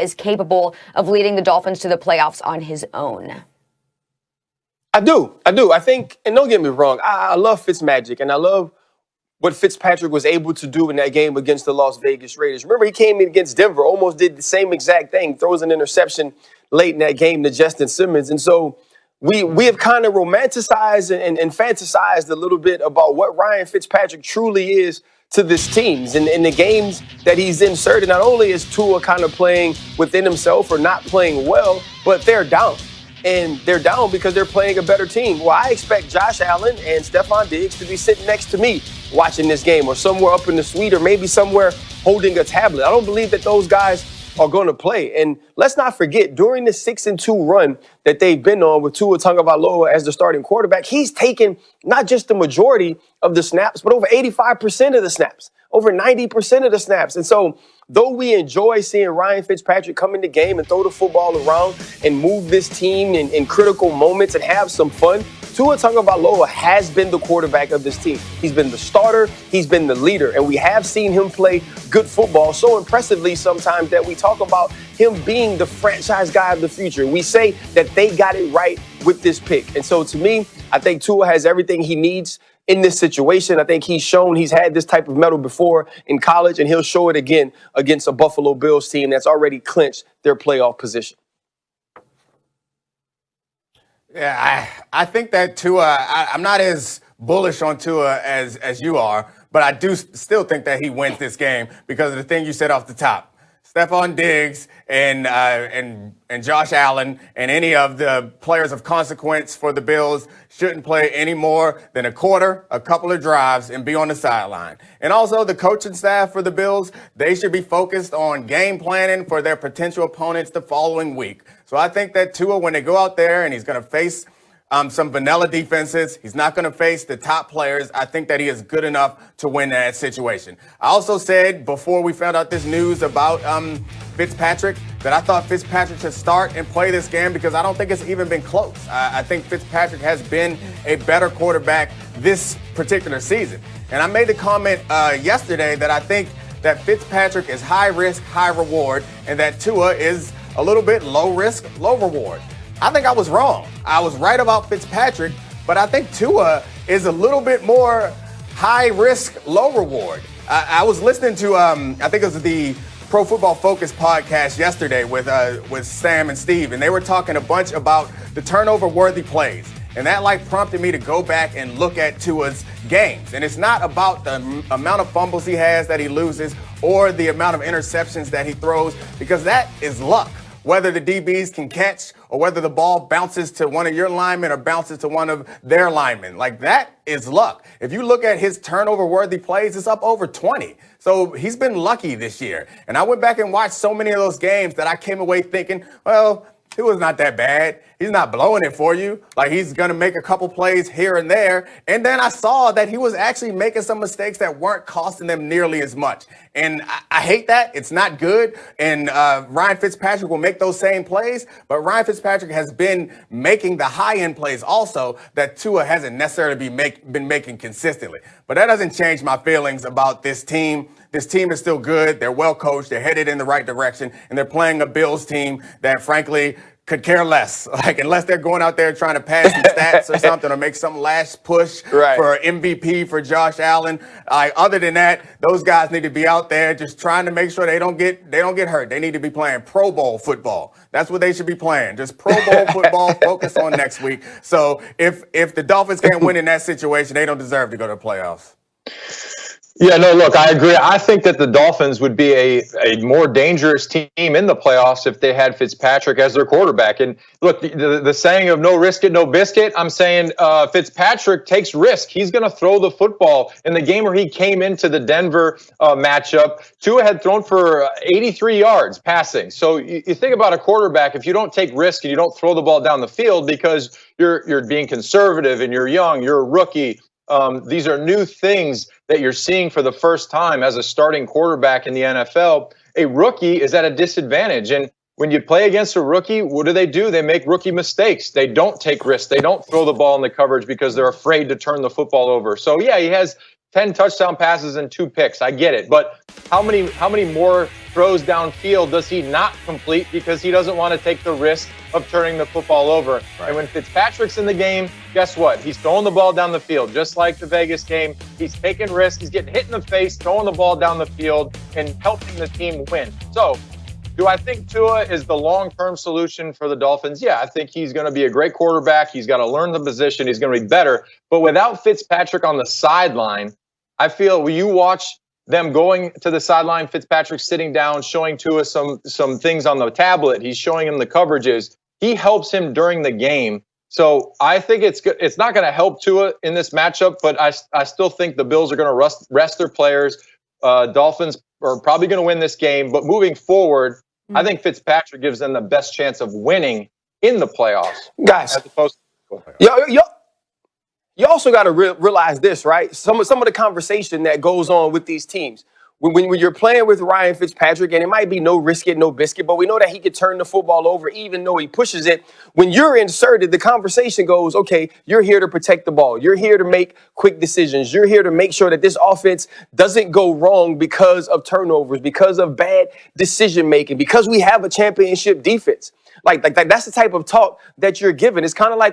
is capable of leading the Dolphins to the playoffs on his own? I do. I think, and don't get me wrong, I love Fitz magic, and I love what Fitzpatrick was able to do in that game against the Las Vegas Raiders. Remember, he came in against Denver, almost did the same exact thing, throws an interception late in that game to Justin Simmons. And so we have kind of romanticized and fantasized a little bit about what Ryan Fitzpatrick truly is to this team. And in the games that he's inserted, not only is Tua kind of playing within himself or not playing well, but they're down. And they're down because they're playing a better team. Well, I expect Josh Allen and Stephon Diggs to be sitting next to me watching this game, or somewhere up in the suite, or maybe somewhere holding a tablet. I don't believe that those guys are going to play. And let's not forget, during the 6-2 run that they've been on with Tua Tagovailoa as the starting quarterback, he's taken not just the majority of the snaps, but over 85% of the snaps, over 90% of the snaps. And so though we enjoy seeing Ryan Fitzpatrick come in the game and throw the football around and move this team in critical moments and have some fun, Tua Tagovailoa has been the quarterback of this team. He's been the starter. He's been the leader. And we have seen him play good football so impressively sometimes that we talk about him being the franchise guy of the future. We say that they got it right with this pick. And so to me, I think Tua has everything he needs in this situation. I think he's shown he's had this type of medal before in college, and he'll show it again against a Buffalo Bills team that's already clinched their playoff position. Yeah, I think that Tua, I'm not as bullish on Tua as you are, but I do still think that he wins this game because of the thing you said off the top. Stephon Diggs and Josh Allen and any of the players of consequence for the Bills shouldn't play any more than a quarter, a couple of drives, and be on the sideline. And also the coaching staff for the Bills, they should be focused on game planning for their potential opponents the following week. So I think that Tua, when they go out there and he's going to face some vanilla defenses, he's not going to face the top players. I think that he is good enough to win that situation. I also said before we found out this news about Fitzpatrick that I thought Fitzpatrick should start and play this game because I don't think it's even been close. I think Fitzpatrick has been a better quarterback this particular season. And I made the comment yesterday that I think that Fitzpatrick is high risk, high reward, and that Tua is a little bit low risk, low reward. I think I was wrong. I was right about Fitzpatrick, but I think Tua is a little bit more high risk, low reward. I was listening to, I think it was the Pro Football Focus podcast yesterday with Sam and Steve, and they were talking a bunch about the turnover-worthy plays. And that prompted me to go back and look at Tua's games. And it's not about the amount of fumbles he has that he loses or the amount of interceptions that he throws, because that is luck. Whether the DBs can catch or whether the ball bounces to one of your linemen or bounces to one of their linemen. That is luck. If you look at his turnover-worthy plays, it's up over 20. So he's been lucky this year. And I went back and watched so many of those games that I came away thinking, well, it was not that bad. He's not blowing it for you. He's going to make a couple plays here and there. And then I saw that he was actually making some mistakes that weren't costing them nearly as much. And I hate that. It's not good. And Ryan Fitzpatrick will make those same plays. But Ryan Fitzpatrick has been making the high-end plays also that Tua hasn't necessarily been making consistently. But that doesn't change my feelings about this team. This team is still good. They're well coached. They're headed in the right direction. And they're playing a Bills team that, frankly, could care less. Unless they're going out there trying to pass some stats or something or make some last push for MVP for Josh Allen. Other than that, those guys need to be out there just trying to make sure they don't get hurt. They need to be playing Pro Bowl football. That's what they should be playing. Just Pro Bowl football, focus on next week. So if the Dolphins can't win in that situation, they don't deserve to go to the playoffs. Yeah, no, look, I agree. I think that the Dolphins would be a more dangerous team in the playoffs if they had Fitzpatrick as their quarterback. And look, the saying of no risk it, no biscuit, I'm saying Fitzpatrick takes risk. He's going to throw the football. In the game where he came into the Denver matchup, Tua had thrown for 83 yards passing. So you think about a quarterback, if you don't take risk and you don't throw the ball down the field because you're being conservative and you're young, you're a rookie, these are new things that you're seeing for the first time as a starting quarterback in the NFL. A rookie is at a disadvantage. And when you play against a rookie, what do? They make rookie mistakes. They don't take risks. They don't throw the ball in the coverage because they're afraid to turn the football over. So, yeah, he has 10 touchdown passes and 2 picks. I get it. But how many more throws downfield does he not complete because he doesn't want to take the risk of turning the football over? Right. And when Fitzpatrick's in the game, guess what? He's throwing the ball down the field, just like the Vegas game. He's taking risks. He's getting hit in the face, throwing the ball down the field, and helping the team win. So, do I think Tua is the long-term solution for the Dolphins? Yeah, I think he's going to be a great quarterback. He's got to learn the position. He's going to be better. But without Fitzpatrick on the sideline, I feel when you watch them going to the sideline, Fitzpatrick sitting down, showing Tua some things on the tablet. He's showing him the coverages. He helps him during the game. So I think it's good. It's not going to help Tua in this matchup, but I still think the Bills are going to rest their players. Dolphins are probably going to win this game. But moving forward, I think Fitzpatrick gives them the best chance of winning in the playoffs. Guys, as opposed to you also got to realize this, right? Some of the conversation that goes on with these teams. When you're playing with Ryan Fitzpatrick, and it might be no risk it, no biscuit, but we know that he could turn the football over even though he pushes it. When you're inserted, the conversation goes, okay, you're here to protect the ball. You're here to make quick decisions. You're here to make sure that this offense doesn't go wrong because of turnovers, because of bad decision making, because we have a championship defense. Like that's the type of talk that you're given. It's kind of like